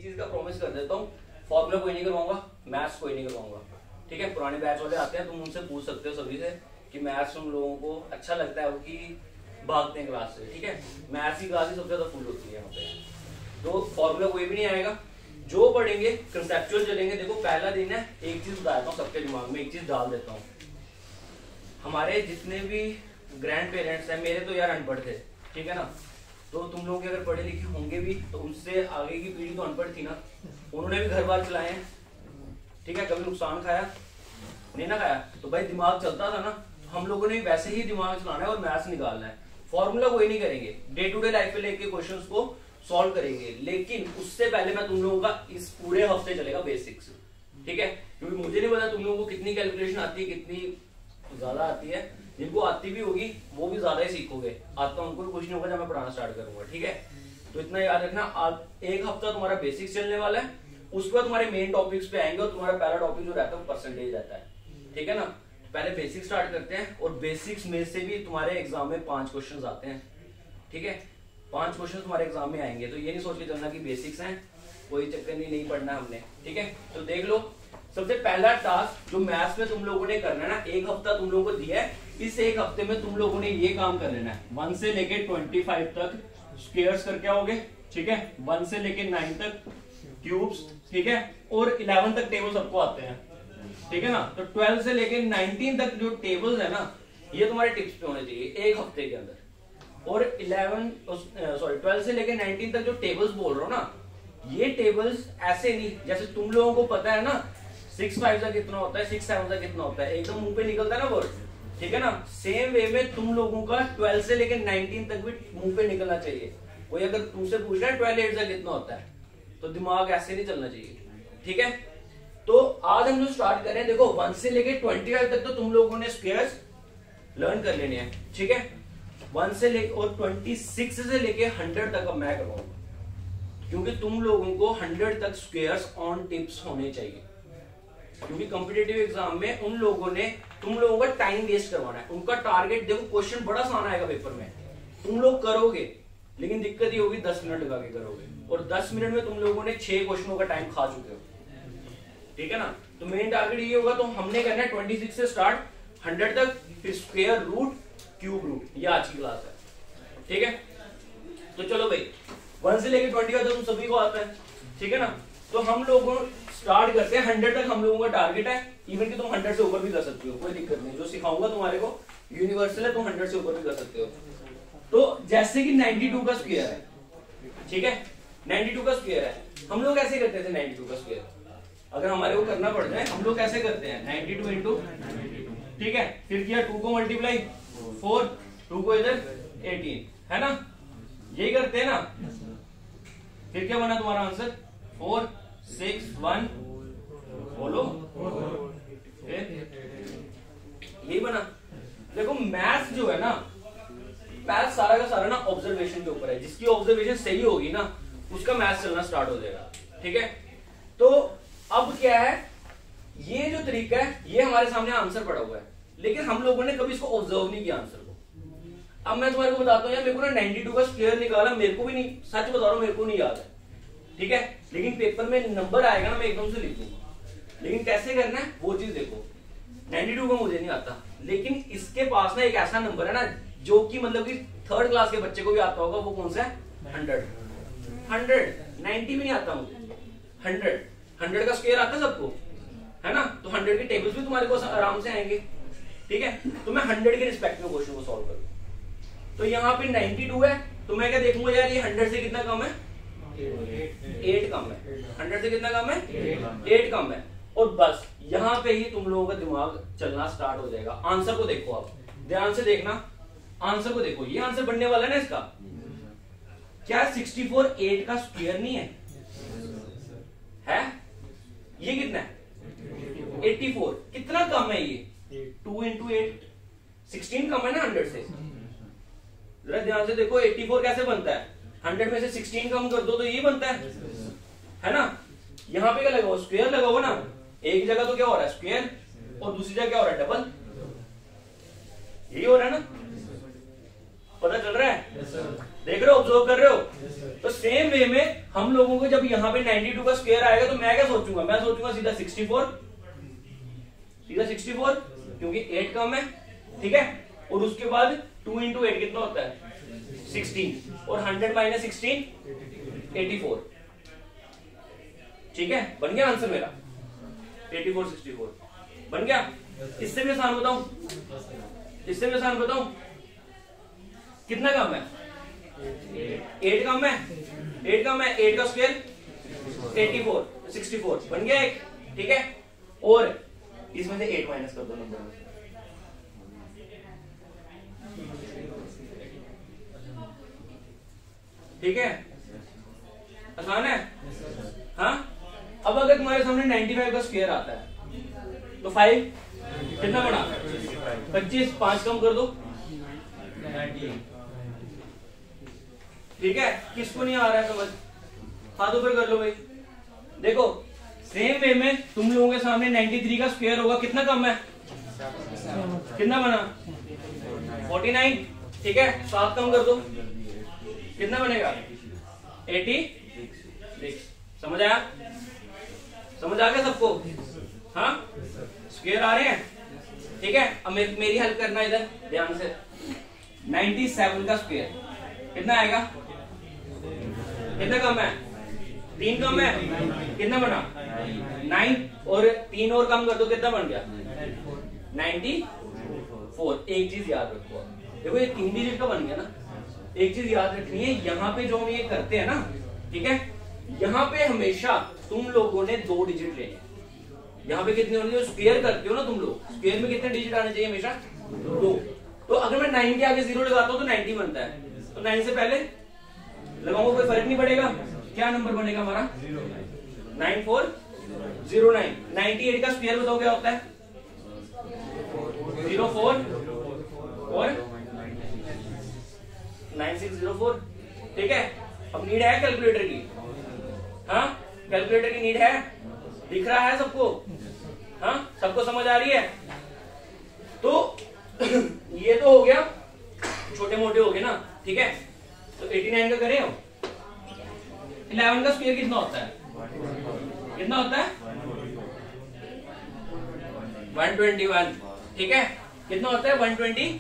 चीज का प्रॉमिस कर देता हूँ, फॉर्मूला कोई नहीं करवाऊंगा, मैथ्स कोई नहीं करवाऊंगा, ठीक है। पुराने बैच वाले आते हैं, तुम उनसे पूछ सकते हो सभी से कि मैथ्स तुम लोगों को अच्छा लगता है कि भागते हैं क्लास से, ठीक है। मैथ्स की क्लास ही सबसे ज्यादा फुल होती है यहाँ पे। तो फॉर्मूला कोई भी नहीं आएगा, जो पढ़ेंगे कंसेप्चुअल चलेंगे। देखो पहला दिन है, एक चीज बताता हूँ सबके दिमाग में, एक चीज डाल देता हूँ। हमारे जितने भी ग्रैंड पेरेंट्स हैं, मेरे तो यार अनपढ़ थे, ठीक है ना, तो तुम लोग अगर पढ़े लिखे होंगे भी तो उनसे आगे की पीढ़ी तो अनपढ़ थी ना, उन्होंने भी घर बार चलाए हैं, ठीक है। कभी नुकसान खाया नहीं ना खाया, तो भाई दिमाग चलता था ना, हम लोगों ने वैसे ही दिमाग चलाना है और मैथ्स निकालना है। फॉर्मूला कोई नहीं करेंगे, डे टू डे लाइफ पे लेके क्वेश्चंस को सॉल्व करेंगे, लेकिन उससे पहले मैं तुम लोगों का इस पूरे हफ्ते चलेगा बेसिक्स, ठीक है। क्योंकि मुझे नहीं पता तुम लोगों को कितनी कैलकुलेशन आती है, कितनी ज्यादा आती है। जिनको आती भी होगी वो भी ज्यादा ही सीखोगे, आता उनको भी कुछ नहीं होगा जब मैं पढ़ाना स्टार्ट करूंगा, ठीक है। तो इतना याद रखना, आज एक हफ्ता तुम्हारा बेसिक्स चलने वाला है, उसके बाद तुम्हारे मेन टॉपिक्स पे आएंगे और तुम्हारा पहला टॉपिक जो रहता है वो परसेंटेज रहता है, ठीक है ना। पहले बेसिक स्टार्ट करते हैं, और बेसिक्स में से भी तुम्हारे एग्जाम में 5 क्वेश्चंस आते हैं, ठीक है। 5 क्वेश्चन तुम्हारे एग्जाम में आएंगे, तो ये नहीं सोच के चलना कि बेसिक्स हैं, कोई चक्कर नहीं पढ़ना हमने, ठीक है। तो देख लो, सबसे पहला टास्क जो मैथ्स में तुम लोगों ने करना है ना, एक हफ्ता तुम लोगों को दिया है, इस एक हफ्ते में तुम लोगों ने ये काम कर लेना है। 1 से लेके 25 तक स्क्वायर्स करके आओगे, ठीक है। 1 से लेके 9 तक क्यूब्स, ठीक है। और 11 तक टेबल सबको आते हैं, ठीक है ना। तो 12 से लेके 19 तक जो टेबल्स है ना, ये तुम्हारे टिप्स पे होने चाहिए एक हफ्ते के अंदर। और 12 से लेके 19 तक जो टेबल्स बोल रहा हूं ना, ये टेबल्स ऐसे नहीं जैसे तुम लोगों को पता है ना 6 5 का कितना होता है, 6 7 का कितना होता है, एकदम मुंह पे निकलता है ना वर्ड, ठीक है ना। सेम वे में तुम लोगों का 12 से लेके 19 तक भी मुंह पे निकलना चाहिए। कोई अगर तुमसे पूछ रहा है 12 8 का कितना होता है, तो दिमाग ऐसे नहीं चलना चाहिए, ठीक है। तो आज हम जो स्टार्ट कर रहे हैं, देखो 1 से लेके 25 तक तो तुम लोगों ने स्क्वायर्स लर्न कर लेने हैं, ठीक है। 1 से लेके और 26 से लेके 100 तक अब मैं करवाऊंगा, क्योंकि तुम लोगों को 100 तक स्क्वायर्स ऑन टिप्स होने चाहिए। क्योंकि कॉम्पिटिटिव एग्जाम में उन लोगों ने तुम लोगों का टाइम वेस्ट करवाना है। उनका टारगेट देखो, क्वेश्चन बड़ा आसान आएगा पेपर में, तुम लोग करोगे, लेकिन दिक्कत ये होगी 10 मिनट लगा के करोगे, और 10 मिनट में तुम लोगों ने 6 क्वेश्चनों का टाइम खा चुके हो, ठीक है ना। तो मेन टारगेट ये होगा, तो हमने करना है 26 से स्टार्ट 100 तक, फिर स्क्वायर रूट क्यूब रूट, ये आज की क्लास है, ठीक है। तो चलो भाई 1 से लेके 20 तक तुम सभी को आता है, ठीक है ना। तो हम लोग स्टार्ट करते हैं 100 तक, हम लोगों का टारगेट है। इवन कि तुम 100 से ऊपर भी कर सकते हो, कोई दिक्कत नहीं, जो सिखाऊंगा तुम्हारे को यूनिवर्सल है, तुम 100 से ऊपर भी कर सकते हो। तो जैसे कि 92 का स्क्वायर है, ठीक है, 92 का स्क्वायर है, हम लोग ऐसे करते थे 92 का स्क्वायर, अगर हमारे को करना पड़ जाए हम लोग कैसे करते हैं 92 इंटू, ठीक है, फिर किया 2 को मल्टीप्लाई 4, 2 को इधर 18, है ना, यही करते हैं ना। फिर क्या बना तुम्हारा आंसर 4 6 1, बोलो, यही बना। देखो मैथ्स जो है ना, मैथ्स सारा का सारा ना ऑब्जर्वेशन के ऊपर है, जिसकी ऑब्जर्वेशन सही होगी ना उसका मैथ्स चलना स्टार्ट हो जाएगा, ठीक है। तो अब क्या है, ये जो तरीका है ये हमारे सामने आंसर पड़ा हुआ है, लेकिन हम लोगों ने कभी इसको ऑब्जर्व नहीं किया आंसर को। अब मैं तुम्हारे को बताता हूँ यार, मेरे को ना 92 का स्क्वायर निकाला, मेरे को भी नहीं, सच बता रहा हूँ मेरे को नहीं याद है, ठीक है, लेकिन पेपर में नंबर आएगा ना मैं एकदम से लिख दूंगा। लेकिन कैसे करना है वो चीज देखो, 92 का मुझे नहीं आता, लेकिन इसके पास ना एक ऐसा नंबर है ना जो कि मतलब कि 3rd क्लास के बच्चे को भी आता होगा, वो कौन सा है 100 90 भी नहीं आता मुझे, 100 का स्क्वायर आता है सबको, है ना। तो 100 के टेबल्स भी तुम्हारे को आराम से आएंगे, ठीक है। तो मैं 100 के रिस्पेक्ट में क्वेश्चन को सॉल्व करूँ, तो यहाँ पे 92 है, तो मैं क्या देखूंगा यार ये 100 से कितना कम है, 8 कम है, 100 से कितना कम है 8 कम है, और बस यहाँ पे ही तुम लोगों का दिमाग चलना स्टार्ट हो जाएगा। आंसर को देखो, आप ध्यान से देखना, आंसर को देखो, ये आंसर बनने वाला है ना इसका, क्या 64 8 का स्क्वायर नहीं है, ये कितना है 84, कितना कम है ये 2 इंटू 8 16 कम है ना 100 से। जरा ध्यान से देखो 84 कैसे बनता है, 100 में से 16 कम कर दो तो ये बनता है ना। यहाँ पे क्या लगा हुआ, स्क्वायर लगा हुआ ना, एक जगह तो क्या हो रहा है स्क्वायर, और दूसरी जगह क्या हो रहा है डबल, यही हो रहा है ना। पता चल रहा है? देख रहे हो, ऑब्जर्व कर रहे हो? तो सेम वे में हम लोगों को जब यहाँ पे 92 का स्क्वायर आएगा तो मैं क्या सोचूंगा, मैं सोचूंगा सीधा 64, क्योंकि 8 कम है, ठीक है। और उसके बाद 2 into 8 कितना होता है? 16, और 100 - 16 84, ठीक है। बन गया आंसर मेरा 84 64 बन गया। इससे भी आसान बताऊं, कितना कम है? 8 कम है, 8 का स्क्वायर 84 64 बन गया एक, ठीक है। और इसमें से 8 माइनस कर दो नंबर में, ठीक है, आसान है। हाँ, अब अगर तुम्हारे सामने 95 का स्क्वायर आता है तो 5 कितना बना? 25, 5 कम कर दो, ठीक है। किसको नहीं आ रहा है समझ? हाथों पर कर लो भाई। देखो सेम वे में तुम लोगों के सामने 93 का स्क्वायर होगा, कितना कम है? कितना बना? 49, ठीक है। 7 कम कर दो, कितना बनेगा? 86। समझ आया? समझ आ गया सबको? हाँ, स्क्वायर आ रहे हैं, ठीक है। अब मेरी हेल्प करना इधर ध्यान से। 97 का स्क्वायर कितना आएगा? कितना कम है? 3 कम है, कितना बना? 9, और 3 और कम कर दो, कितना बन गया? 94। एक चीज याद रखो, देखो ये 3 डिजिट का बन गया ना। एक चीज याद रखनी है, यहाँ पे जो हम ये करते हैं ना, ठीक है, यहाँ पे हमेशा तुम लोगों ने 2 डिजिट लेने। यहाँ पे कितने होने? स्क्वायर करते हो ना तुम लोग, स्क्वायर में कितने डिजिट आने चाहिए? हमेशा 2। तो अगर मैं 9 के आगे 0 लगाता हूँ तो 90 बनता है, तो 9 से पहले लगाऊंगा, कोई फर्क नहीं पड़ेगा। क्या नंबर बनेगा हमारा? 9409। 98 का स्क्वायर बताओ क्या होता है? 04 और 9604, ठीक है। अब नीड है कैलकुलेटर की? हाँ, कैलकुलेटर की नीड है, दिख रहा है सबको? हाँ, सबको समझ आ रही है? तो ये तो हो गया, छोटे मोटे हो गए ना, ठीक है। तो 89 का करें हम। 11 का स्क्वायर कितना होता है? कितना होता है? 121, ठीक है। कितना होता है? 121।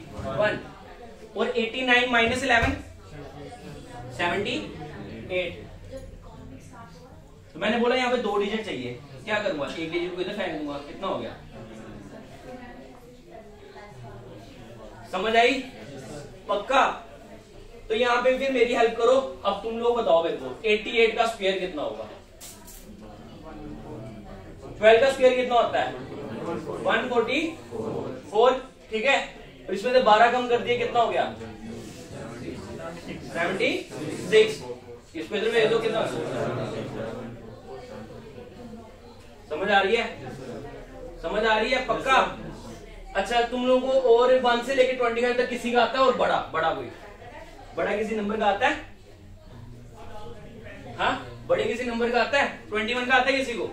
और 89 - 11 78। तो मैंने बोला यहाँ पे 2 डिजिट चाहिए, क्या करूंगा? एक डिजिट को इधर फेंक दूंगा, कितना हो गया? समझ आई? पक्का? तो यहाँ पे फिर मेरी हेल्प करो। अब तुम लोग बताओ मेरे को 88 का स्क्वायर कितना होगा? 12 का स्क्वायर कितना होता है? 144, ठीक है। और इसमें से 12 कम कर दिए, कितना हो गया? 76। इसको इधर भेज दो, कितना? समझ आ रही है? समझ आ रही है? पक्का? अच्छा, तुम लोगों को और 1 से लेके 25 तक किसी का आता है? और बड़ा कोई बड़ा किसी नंबर का आता है? हाँ, बड़े किसी नंबर का आता है? 21 का आता है किसी को?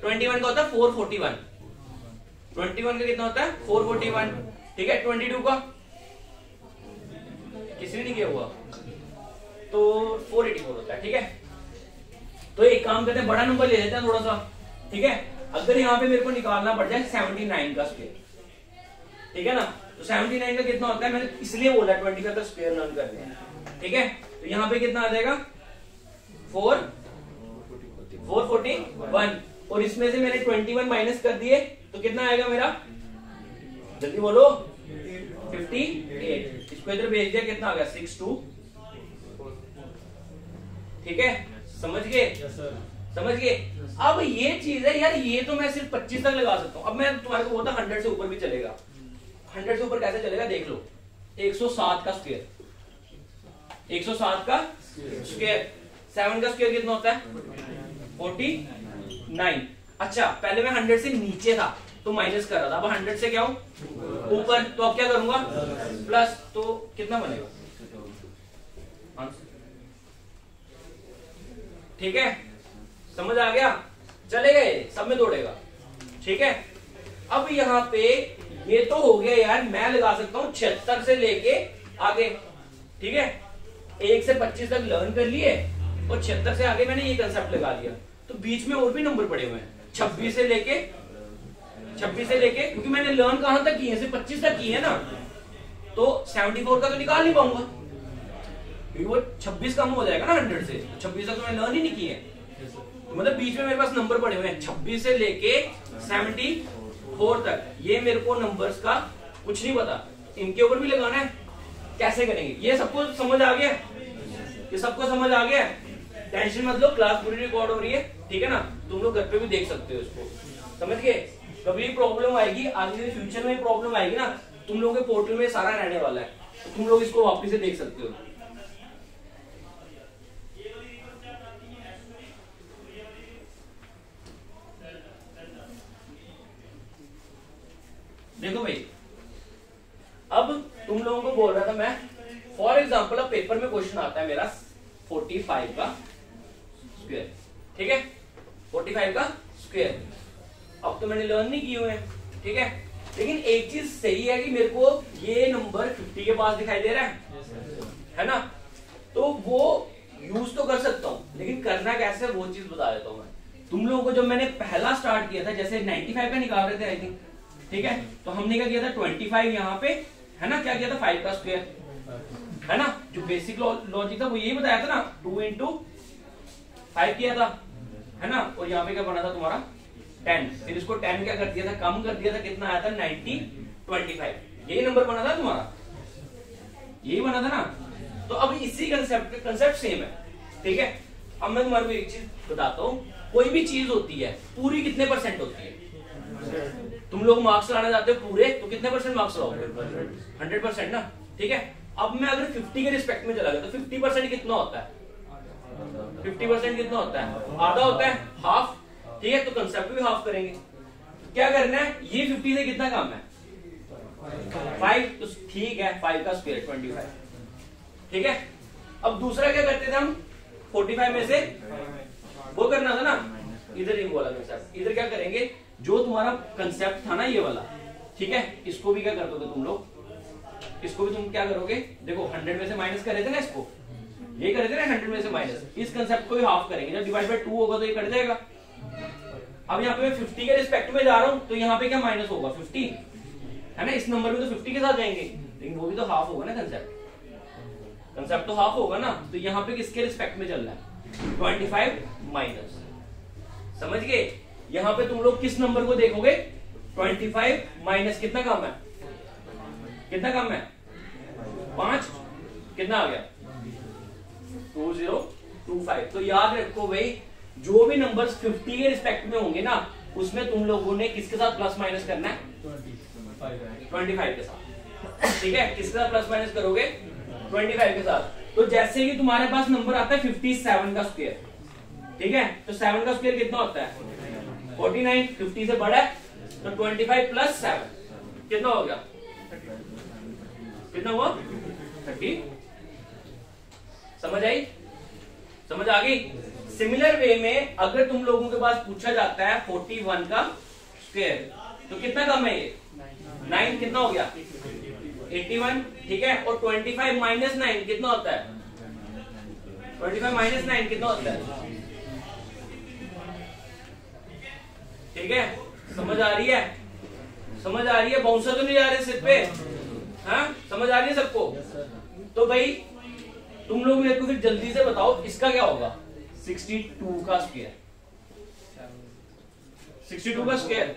21 का होता है 441। 21 का कितना होता है? 441, ठीक है। 22 का किसी ने नहीं किया हुआ तो 484 होता है, ठीक है। तो एक काम करते हैं, बड़ा नंबर ले लेते हैं थोड़ा सा, ठीक है। अगर यहाँ पे मेरे को निकालना पड़ जाए 79 का स्क्वायर, ठीक है ना, तो 79 का कितना होता है? मैंने इसलिए बोला 25 का स्क्वायर लर्न करते हैं, ठीक है। तो यहाँ पे कितना आ जाएगा? 441, और इसमें से मैंने 21 माइनस कर दिए तो कितना आएगा मेरा? जल्दी बोलो। 58। इसको इधर भेज दिया, कितना आ गया? 62, ठीक है। समझ गए? समझ गए? अब ये चीज है यार, ये तो मैं सिर्फ 25 तक लगा सकता हूँ। अब मैं तुम्हारे को बोलता 100 से ऊपर भी चलेगा। 100 से ऊपर कैसे चलेगा देख लो। 107 का स्क्वायर, 107 का स्क्वायर। 7 का स्क्वायर कितना होता है? 49। अच्छा, पहले मैं 100 से नीचे था तो माइनस कर रहा था, अब 100 से क्या हूं? ऊपर। तो अब क्या करूंगा? प्लस। तो कितना बनेगा? ठीक है, समझ आ गया? चले गए, सब में दौड़ेगा, ठीक है। अब यहाँ पे ये तो हो गया यार, मैं लगा सकता हूं 76 से लेके आगे, ठीक है। 1 से 25 तक लर्न कर लिए और 76 से आगे मैंने ये कंसेप्ट लगा दिया। तो बीच में और भी नंबर पड़े हुए हैं 26 से लेके, क्योंकि मैंने लर्न कहां तक किए, सिर्फ 25 तक किए है ना, तो 74 का तो निकाल नहीं पाऊंगा क्योंकि वो 26 कम हो जाएगा ना 100 से, तो 26 तक तो मैंने लर्न ही नहीं किए। तो मतलब बीच में मेरे पास नंबर पड़े हुए हैं 26 से लेके 74 तक। ये मेरे को नंबर्स का कुछ नहीं पता, इनके ऊपर भी लगाना है, कैसे करेंगे? ये सबको समझ आ गया? ये सबको समझ आ गया? टेंशन मत लो, क्लास पूरी रिकॉर्ड हो रही है, ठीक है ना, तुम लोग घर पे भी देख सकते हो इसको, समझ गए? कभी प्रॉब्लम आएगी आगे फ्यूचर में, प्रॉब्लम आएगी ना, तुम लोगों के पोर्टल में सारा रहने वाला है, तो तुम लोग इसको वापस से देख सकते हो। देखो भाई, अब तुम लोगों को बोल रहा था मैं, फॉर एग्जाम्पल अब पेपर में क्वेश्चन आता है मेरा 45 का स्क्वायर, ठीक है, 45 का स्क्वायर। अब तो मैंने लर्न नहीं किए हुए हैं, ठीक है, लेकिन एक चीज सही है कि मेरे को ये नंबर 50 के पास दिखाई दे रहा है ना, तो वो यूज तो कर सकता हूं, लेकिन करना कैसे वो चीज बता देता हूं मैं तुम लोगों को। जब मैंने पहला स्टार्ट किया था, जैसे 95 का निकाल रहे थे आई थिंक, ठीक है, तो हमने क्या किया था 25 यहाँ पे, है ना, क्या किया था 5 का स्क्वायर, है ना, जो बेसिक लॉजिक था वो यही बताया था ना, 2 into 5 किया था, है ना, और यहाँ पे क्या बना था तुम्हारा 10, फिर इसको 10 क्या कर दिया था, कम कर दिया था, कितना आया था 90 25, यही नंबर बना था तुम्हारा, यही बना था ना। तो अब इसी कंसेप्ट सेम है, ठीक है। अब मैं तुम्हारे को एक चीज बताता हूँ, कोई भी चीज होती है पूरी कितने परसेंट होती है? तुम लोग मार्क्स लाना चाहते हो पूरे, तो कितने परसेंट मार्क्स लाओगे? 100% ना, ठीक है। अब मैं अगर 50 के रिस्पेक्ट में चला गया तो 50% कितना होता है? 50% कितना होता है? आधा होता है, हाफ, ठीक है, तो कंसेप्ट भी हाफ करेंगे। क्या करना है, ये 50 से कितना कम है? 5, तो ठीक है, 5 का स्क्वायर 25, ठीक है। अब दूसरा क्या करते थे हम, 45 में से वो करना था ना, इधर ही बोला कंसेप्ट, इधर क्या करेंगे, जो तुम्हारा कंसेप्ट था ना ये वाला, ठीक है, इसको भी क्या कर दोगे तुम लोग, इसको भी तुम क्या करोगे, देखो 100 में से माइनस कर रहे थे ना, इसको ये कर रहे थे ना 100 में से माइनस, इस कंसेप्ट को भी हाफ करेंगे, जब डिवाइड बाय 2 होगा तो ये कट जाएगा। अब यहाँ पे मैं 50 के रिस्पेक्ट में जा रहा हूं, तो यहाँ पे क्या माइनस होगा 50, है ना, इस नंबर में तो 50 के साथ जाएंगे, लेकिन वो भी तो हाफ होगा ना, कंसेप्ट तो हाफ होगा ना, तो यहाँ पे किसके रिस्पेक्ट में चल रहा है 25 माइनस, समझ गए? यहाँ पे तुम लोग किस नंबर को देखोगे, 25 माइनस कितना कम है, कितना कम है 5, कितना आ गया 2025। तो याद रखो भाई, जो भी नंबर्स 50 के रिस्पेक्ट में होंगे ना, उसमें तुम लोगों ने किसके साथ प्लस माइनस करना है, 25 के साथ, ठीक है, किसके साथ प्लस माइनस करोगे, 25 के साथ। तो जैसे कि तुम्हारे पास नंबर आता है 57 का स्क्वायर, ठीक है, तो 7 का स्क्वायर कितना होता है 49, 50 से बड़ा है, तो 25 प्लस 7 कितना हो गया, कितना हुआ 30। समझ आई, समझ आ गई? सिमिलर वे में अगर तुम लोगों के पास पूछा जाता है 41 का स्क्वायर, तो कितना कम है ये 9, कितना हो गया 81, ठीक है, और 25 माइनस 9 कितना होता है, 25 माइनस 9 कितना होता है, ठीक है, समझ आ रही है, समझ आ रही है, बाउंसर तो नहीं जा रहे सिर पे, हाँ, समझ आ रही है सबको? तो भाई तुम लोग मेरे को फिर जल्दी से बताओ, इसका क्या होगा 62 का स्क्वायर, 62 का स्क्वायर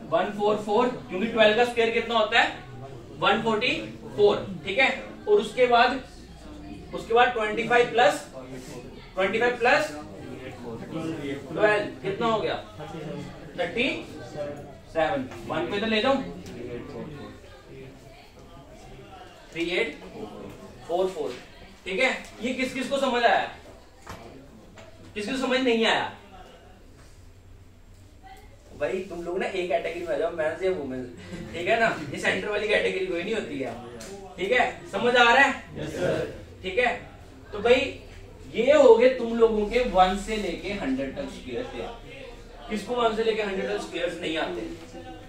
144, क्योंकि 12 का स्क्वायर कितना होता है 144, ठीक है, और उसके बाद 25 प्लस 12 कितना हो गया 37, 1 पे तो ले जाऊं 3844, ठीक है। ये किस किस को समझ आया, किस किस को समझ नहीं आया? भाई तुम लोग ना एक कैटेगरी में आ जाओ, मेंस या वुमेन्स, ठीक है ना, ये सेंटर वाली कैटेगरी कोई नहीं होती है, ठीक है, समझ आ रहा है? yes, ठीक है। तो भाई ये हो गए तुम लोगों के 1 से लेके 100 तक स्क्वायर थे, किसको 1 से लेके 100 तक स्क्वायर्स नहीं आते?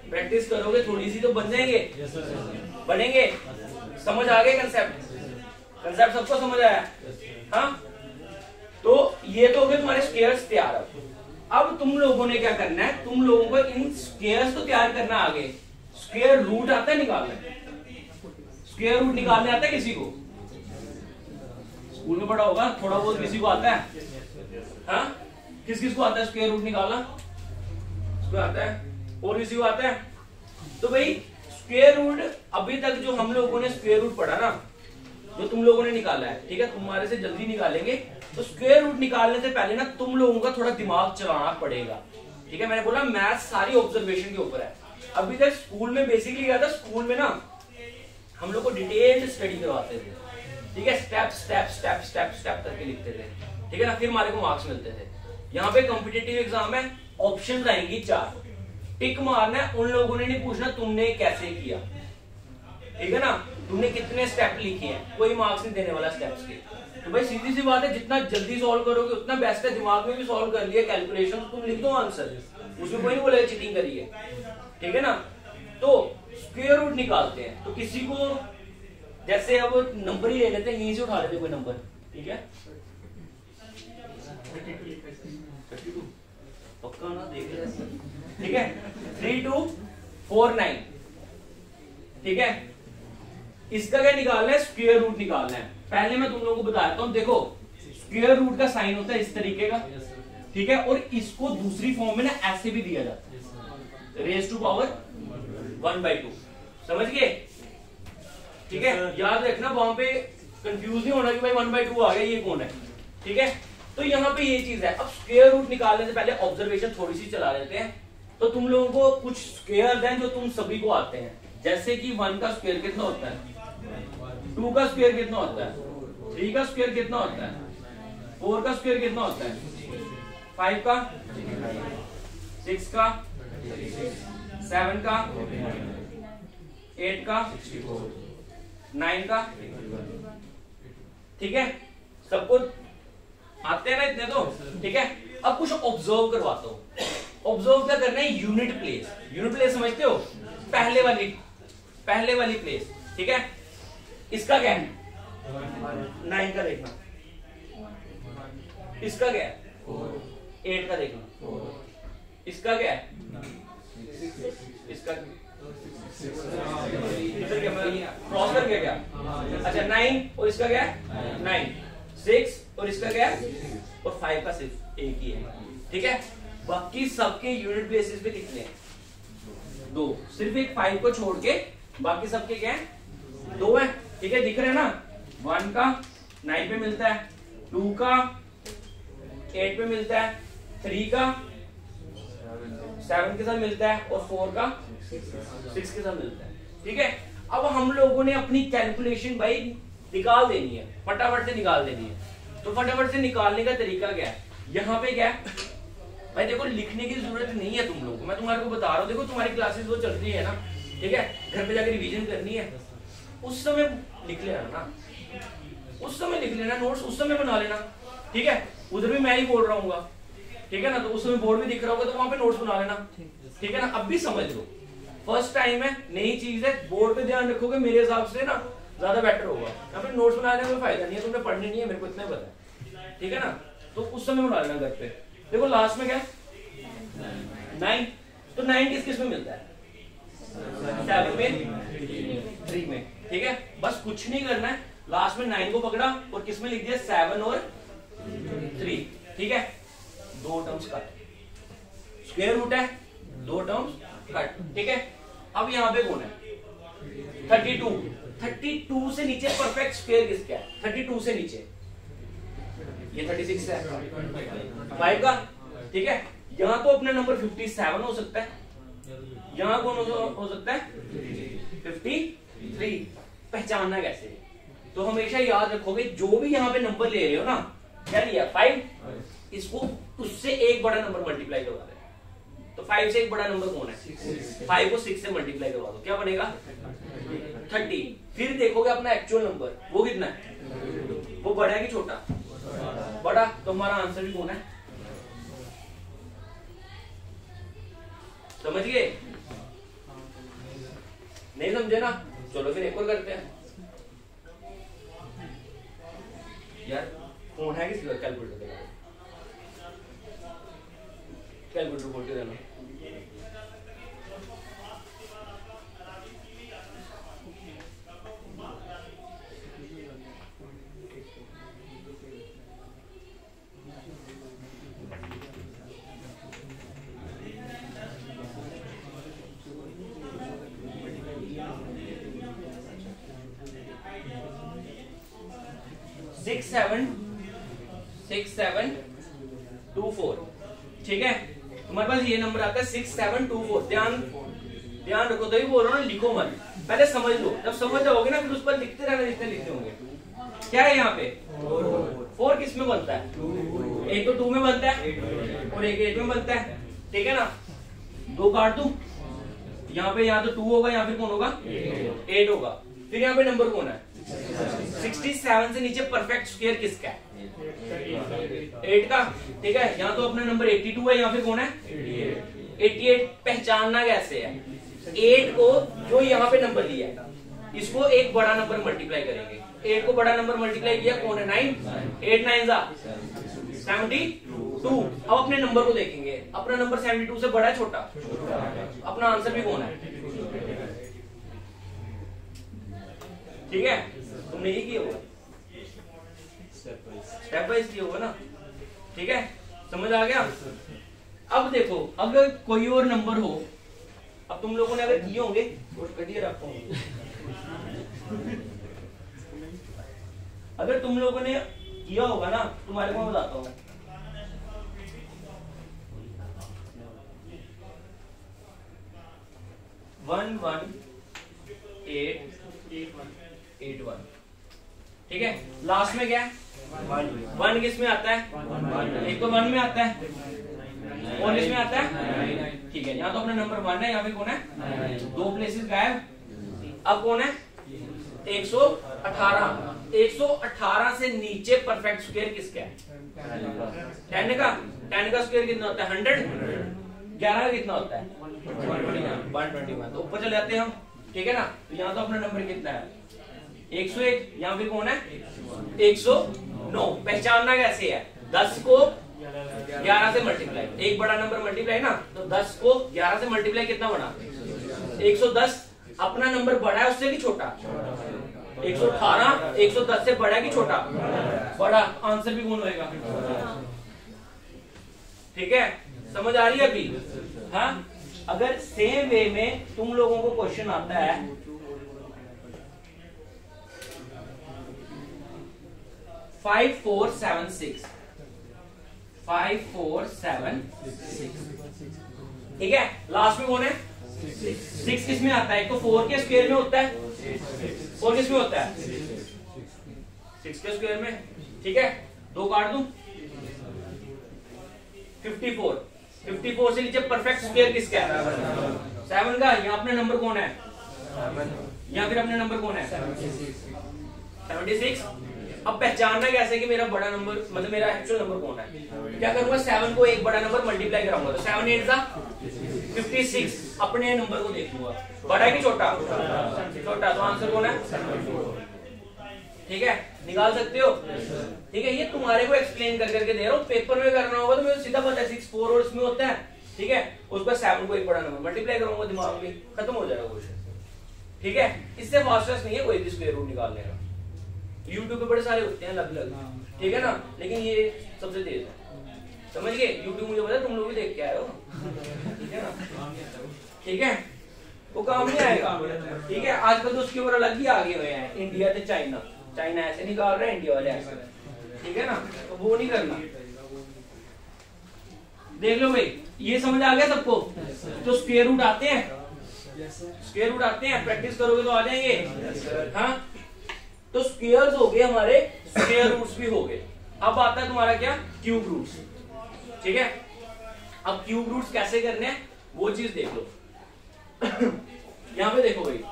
प्रैक्टिस करोगे थोड़ी सी तो बन जाएंगे। बनेंगे। समझ आ गए कंसेप्ट? कंसेप्ट सबको समझ आया? हाँ, तो ये तो हो गए तुम्हारे स्क्वायर्स तैयार। अब तुम लोगों ने क्या करना है, तुम लोगों को इन स्क्वायर्स तो तैयार करना आगे। स्क्वायर रूट आता है निकालने? स्क्वायर रूट निकालने आता है किसी को? स्कूल में पढ़ा होगा थोड़ा बहुत, किसी को आता है? हाँ, किस किस को आता है स्क्वायर रूट निकालना? इसको आता है, और किसी को आता है? तो भाई स्क्वायर रूट अभी तक जो हम लोगों ने स्क्वायर रूट पढ़ा ना, जो तुम लोगों ने निकाला है, ठीक है, तुम्हारे से जल्दी निकालेंगे। तो स्क्वायर रूट निकालने से पहले ना तुम लोगों का थोड़ा दिमाग चलाना पड़ेगा, ठीक है। मैंने बोला मैथ सारी ऑब्जर्वेशन के ऊपर है। अभी तक स्कूल में बेसिकली क्या था, स्कूल में ना हम लोग को डिटेल्ड स्टडी करवाते थे, ठीक है, step step step step step करके लिखते थे, ठीक है ना, फिर हमारे को मार्क्स मिलते थे। यहाँ पे कॉम्पिटिटिव एग्जाम है, ऑप्शन आएंगी 4, टिक मारना है। उन लोगों ने नहीं पूछना तुमने कैसे किया, ठीक है ना, तुमने कितने स्टेप लिखे हैं, कोई मार्क्स नहीं देने वाला स्टेप्स के। तो भाई सीधी सी बात है, जितना जल्दी सॉल्व करोगे उतना बेस्ट है। दिमाग में भी सॉल्व कर लिया कैलकुलेशन, तो तुम लिख दो आंसर, उसमें कोई नहीं बोलेगा चीटिंग करिए, ठीक है ना। तो स्क्वायर रूट निकालते हैं, तो किसी को जैसे अब नंबर ही ले लेते हैं, यहीं से उठा लेते कोई नंबर, ठीक है, पक्का ना, देख ले, ठीक है, 3249, ठीक है। इसका क्या निकालना है, स्क्वायर रूट निकालना है। पहले मैं तुम लोगों को बताता हूं, देखो स्क्वायर रूट का साइन होता है इस तरीके का, ठीक है, और इसको दूसरी फॉर्म में ना ऐसे भी दिया जाता है, रेज टू पावर 1/2, समझ गए, ठीक है। याद रखना, वहां पे कंफ्यूज नहीं होना कि भाई 1/2 आ गया, ये कौन है, ठीक है। तो यहाँ पे ये चीज है। अब स्क्वायर रूट निकालने से पहले ऑब्जर्वेशन थोड़ी सी चला लेते हैं। तो तुम लोगों को कुछ स्क्वायर्स हैं जो तुम सभी को आते हैं, जैसे कि 1 का स्क्वायर कितना होता है, 2 का स्क्वायर कितना होता है, 3 का स्क्वायर कितना होता है, 4 का स्क्वायर कितना होता है, 5 का, 6 का, 7 का, 8 का, 9 का, ठीक है, सबको आते हैं ना इतने तो, ठीक है। अब कुछ ऑब्जर्व करवाता हूं। ऑब्जर्व क्या करना है, यूनिट प्लेस। यूनिट प्लेस समझते हो, पहले वाली प्लेस, ठीक है। इसका क्या है, 9 का देखना, इसका क्या है, 8 का देखना, इसका क्या है, इसका क्रॉस कर गया क्या, अच्छा 9, और इसका क्या है 9, 6, और इसका क्या है, और 5 का सिर्फ एक ही है, ठीक है। बाकी सबके यूनिट बेसिस पे कितने हैं, 2, सिर्फ एक 5 को छोड़ के बाकी सबके क्या है, 2 है, ठीक है, दिख रहे हैं ना। 1 का 9 पे मिलता है, 2 का 8 पे मिलता है, 3 का 7 के साथ मिलता है, और 4 का 6 के साथ मिलता है, ठीक है। अब हम लोगों ने अपनी कैलकुलेशन भाई निकाल देनी है, फटाफट से निकाल देनी है। तो फटाफट से निकालने का तरीका क्या है, यहाँ पे क्या है भाई, देखो लिखने की जरूरत नहीं है तुम लोगों को, मैं तुम्हारे को बता रहा हूँ। देखो तुम्हारी क्लासेस वो चल रही है ना, ठीक है, घर पे जाकर रिवीजन करनी है, उस समय लिख लेना ना, उस समय लिख लेना, नोट्स उस समय बना लेना, ठीक है। उधर भी मैं ही बोल रहा हूँ, ठीक है ना, तो उस समय बोर्ड भी दिख रहा होगा, तो वहां पे नोट्स बना लेना, ठीक है ना। अब भी समझ लो, फर्स्ट टाइम है, नई चीज है, बोर्ड पे ध्यान रखोगे, मेरे हिसाब से ना ज्यादा बेटर होगा। यहाँ पे नोट्स बनाने में कोई फायदा नहीं है, तुमने पढ़ने नहीं है, मेरे को इतना पता है, ठीक है ना। तो उस समय बना लेना घर पे। देखो लास्ट में क्या है 9, तो 9 किस में मिलता है, 7 में, 3 में, ठीक है। बस कुछ नहीं करना है, लास्ट में 9 को पकड़ा और किस में लिख दिया, 7 और 3, ठीक है। 2 टर्म्स कट, स्क्वायर रूट है, 2 टर्म्स कट, ठीक है। अब यहाँ पे कौन है, 32 से नीचे परफेक्ट स्क्वायर किसका है, 32 से नीचे ये 36 है, 5 का, ठीक है। यहाँ तो अपना नंबर 57 हो सकता है, यहाँ कौन हो सकता है 53। पहचानना कैसे, तो हमेशा याद रखोगे जो भी यहाँ पे नंबर ले रहे हो ना, क्या लिया 5, इसको उससे एक बड़ा नंबर मल्टीप्लाई करवा दे। तो 5 से एक बड़ा नंबर कौन है, 5 को 6 से मल्टीप्लाई करवा दो, क्या बनेगा 30। फिर देखोगे अपना एक्चुअल नंबर वो कितना है, वो बड़ा है कि छोटा, बड़ा। तो हमारा आंसर भी कौन है, समझ गए? नहीं समझे ना? चलो फिर एक और करते हैं यार। फोन है किसी का? कैलकुलेटर देना, कैलकुलेटर बोल के देना। सिक्स सेवन टू फोर, ठीक है। तुम्हारे पास ये नंबर आता है 6724। ध्यान रखो, तभी बोल रहा हूँ ना, लिखो मत, पहले समझ लो। जब समझ जाओगे ना फिर उस पर लिखते रहना जितने लिखते होंगे। क्या है यहाँ पे? 4 किस में बनता है? एक तो 2 में बनता है और एक 8 में बनता है, ठीक है ना। 2 काट दूं, यहाँ पे यहाँ तो 2 होगा, यहाँ पे कौन होगा? 8 होगा। फिर यहाँ पे नंबर कौन है? 67 से नीचे परफेक्ट स्क्वायर किसका है? 8 का, ठीक है। यहाँ तो अपना नंबर 82 है, यहाँ पे कौन है? 88। पहचानना कैसे है? 8 को जो यहाँ पे नंबर दिया है इसको एक बड़ा नंबर मल्टीप्लाई करेंगे। 8 को बड़ा नंबर मल्टीप्लाई किया, कौन है? 9। 8 9 72। अब अपने नंबर को देखेंगे, अपना नंबर 72 से बड़ा है छोटा? अपना आंसर भी कौन है? ठीक है, तुमने ये किया होगा, स्टेप बाय किया होगा ना, ठीक है। समझ आ गया? अब देखो, अगर कोई और नंबर हो, अब तुम लोगों ने अगर किए होंगे अगर तुम लोगों ने किया होगा ना, तुम्हारे को मैं बताता हूँ। वन वन 8 1, ठीक है। लास्ट में क्या है? 1 किस में आता है? एक तो 1 में आता है और इसमें आता है, ठीक है। यहाँ तो अपना नंबर 1 है, यहाँ पे कौन है? 2 प्लेसेस गायब। अब कौन है? 118। 118 से नीचे परफेक्ट स्क्वायर किसका है? 10 का। 10 का स्क्वायर कितना होता है? 100। 11 का कितना होता है? 121। तो ऊपर चले जाते हैं हम, ठीक है ना। तो यहाँ तो अपना नंबर कितना है? 101। यहाँ पे कौन है? 109। पहचानना कैसे है? 10 को 11 से मल्टीप्लाई, एक बड़ा नंबर मल्टीप्लाई ना, तो 10 को 11 से मल्टीप्लाई कितना बना? 110। अपना नंबर बड़ा है उससे कि छोटा? 118। 110 से बड़ा है कि छोटा? बड़ा। आंसर भी कौन होएगा? ठीक है, समझ आ रही है अभी? हाँ, अगर सेम वे में तुम लोगों को क्वेश्चन आता है 5476, 5476, ठीक है। लास्ट में कौन है? 6 किस में आता है? एक तो 4 के स्क्वायर में होता है, 4 किस में होता है? 6 के स्क्वायर में, ठीक है। 2 काट दूं, 54। 54 से नीचे परफेक्ट स्क्वायर किसका है? 7 का। यहाँ अपना नंबर कौन है? यहाँ फिर अपना नंबर कौन है? 76। अब पहचानना कैसे कि मेरा बड़ा नंबर, मतलब मेरा एक्चुअल नंबर कौन है? क्या करूंगा? 7 को एक बड़ा नंबर मल्टीप्लाई कराऊंगा, तो 7 8 56। अपने नंबर को देखूंगा, बड़ा है कि छोटा? छोटा। तो आंसर कौन है? ठीक है, निकाल सकते हो, ठीक है। ये तुम्हारे को एक्सप्लेन कर करके दे रहा हूँ, पेपर में करना होगा तो मुझे सीधा पता है 6 4 और इसमें होता है, ठीक है। उस पर 7 को एक बड़ा नंबर मल्टीप्लाई करूंगा, दिमाग में खत्म हो जाएगा क्वेश्चन, ठीक है। इससे फास्टेस्ट नहीं है कोई भी स्क्वायर रूट निकालने का। यूट्यूब पे बड़े सारे होते हैं अलग अलग, ठीक है ना, लेकिन ये सबसे तेज है, समझ गए? यूट्यूब मुझे पता तुम लोग भी देख के आए हो, ठीक है ना, ठीक है। वो काम नहीं आएगा, ठीक है। आजकल तो उसके ऊपर अलग ही आगे हुए हैं, इंडिया से चाइना। चाइना ऐसे निकाल रहे हैं, इंडिया वाले ऐसे, ठीक है ना। तो वो नहीं करना। देख लो भाई, ये समझ आ गया सबको? तो स्क्वायर रूट आते हैं, स्क्वायर रूट आते हैं, प्रैक्टिस करोगे तो आ जाएंगे। हाँ, तो स्क्वायर्स हो गए हमारे, स्क्वायर रूट्स भी हो गए। अब आता है तुम्हारा क्या? क्यूब रूट्स, ठीक है। अब क्यूब रूट्स कैसे करने हैं वो चीज देख लो। यहां पे देखो भाई,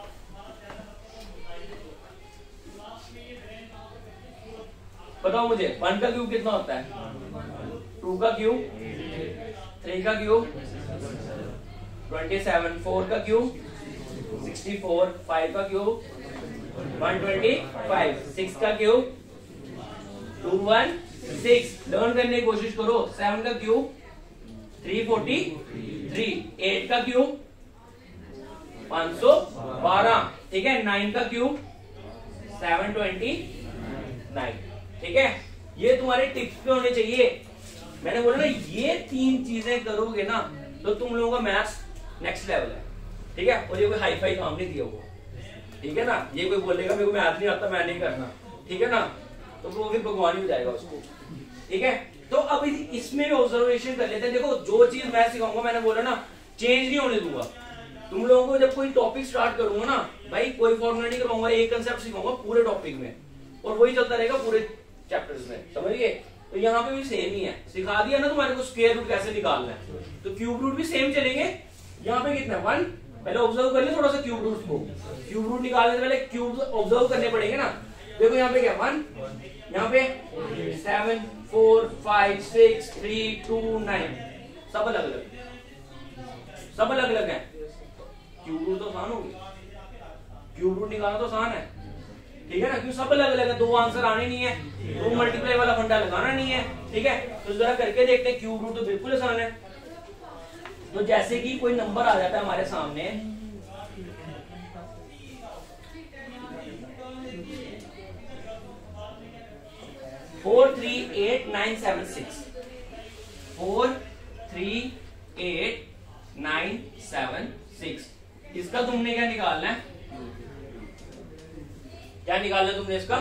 बताओ मुझे 1 का क्यूब कितना होता है? 2 का क्यूब, 3 का क्यूब, 27, 4 का क्यूब 64, 5 का क्यूब 125, 6 का क्यूब 216। लर्न करने की कोशिश करो। 7 का क्यूब 343, 8 का क्यूब 512, ठीक है। 9 का क्यूब 729, ठीक है। ये तुम्हारे टिप्स पे होने चाहिए। मैंने बोला ना, ये 3 चीजें करोगे ना तो तुम लोगों का मैथ्स नेक्स्ट लेवल है, ठीक है। और ये कोई हाई फाई काम नहीं दिया हुआ, ठीक है ना। ये कोई बोलेगा मेरे को मैथ नहीं आता, मैं नहीं करना, ठीक है ना, तो वो फिर भगवान ही हो जाएगा उसको, ठीक है। तो अब इसमें भी ऑब्जर्वेशन कर लेते हैं। देखो, जो चीज मैं सिखाऊंगा, मैंने बोला ना, चेंज नहीं होने दूंगा तुम लोगों को। जब कोई टॉपिक स्टार्ट करूंगा ना भाई, कोई फॉर्मूला नहीं करवाऊंगा, एक कंसेप्ट सिखाऊंगा पूरे टॉपिक में, और वही चलता रहेगा पूरे चैप्टर्स में, समझिए। तो यहाँ पे भी सेम ही है। सिखा दिया ना तुम्हारे को स्क्वायर रूट कैसे निकालना है, तो क्यूब रूट भी सेम चलेंगे। यहाँ पे कितना 1, पहले ऑब्जर्व कर ले थोड़ा सा क्यूब रूट को। क्यूब रूट निकालने से पहले क्यूब ऑब्जर्व करने पड़ेंगे ना। देखो यहाँ पे क्या 1, यहाँ पे 7, 4, 5, 6, 3, 2, 9, सब अलग अलग, सब अलग अलग है। क्यूब रूट तो आसान हो गया, क्यूब रूट निकालना तो आसान है, ठीक है ना, क्यों सब अलग अलग है। 2 आंसर आने नहीं है, 2 मल्टीप्लाई वाला फंडा लगाना नहीं है, ठीक है। तो जरा करके देखते हैं। क्यूब रूट तो बिल्कुल आसान है। तो जैसे कि कोई नंबर आ जाता है हमारे सामने, फोर 3 8 9 7 6, 4 3 8 9 7 6। इसका तुमने क्या निकालना है, क्या निकालना है तुमने इसका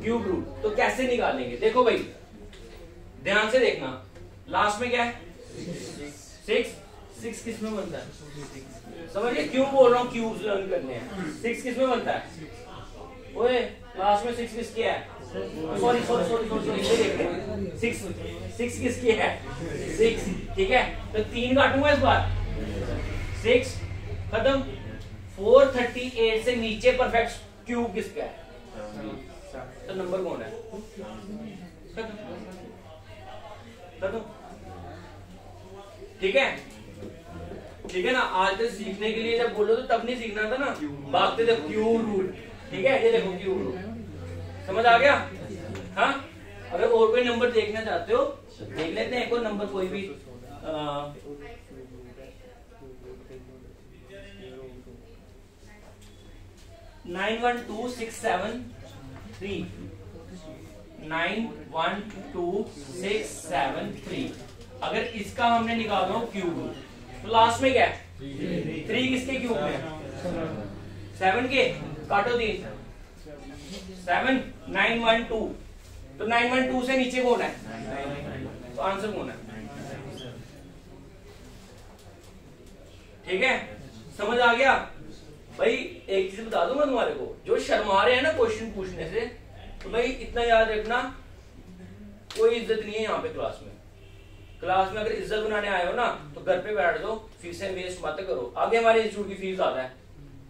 क्यूब रूट। तो कैसे निकालेंगे, देखो भाई ध्यान से देखना। लास्ट में क्या है 6, 6 किस में बनता है, समझिए क्यों बोल रहा हूँ क्यूब्स लर्न करने हैं। 6 किस में बनता है, ओए लास्ट में 6 किसकी है, सॉरी 6 किसकी है, 6, ठीक है। तो 3 काटूंगा इस बार, 6 खत्म। 438 से नीचे परफेक्ट क्यूब किसका है, तो नंबर कौन है, खत्म, ठीक है, ठीक है ना। आज तक सीखने के लिए जब बोलो तो तब नहीं सीखना था ना, भागते थे क्यूब रूट, ठीक है। ये देखो क्यूब रूट, समझ आ गया। हाँ, अगर और कोई नंबर देखना चाहते हो देख लेते हैं, एक और नंबर कोई भी 912673, 912673। अगर इसका हमने निकाला हो क्यूब रूट, तो लास्ट में क्या है 3 किसके क्यूब में, 7 के, काटो 3, 7 912। तो 912 से नीचे कौन है, तो आंसर कौन है, ठीक है। समझ आ गया भाई। एक चीज बता दूंगा तुम्हारे को, जो शर्मा रहे हैं ना क्वेश्चन पूछने से, तो भाई इतना याद रखना, कोई इज्जत नहीं है यहाँ पे क्लास में। क्लास में अगर इज्जत बनाने आए हो ना, तो घर पे बैठ दो, फीसें वेस्ट मत करो। आगे हमारे इंस्टीट्यूट की फीस ज्यादा है,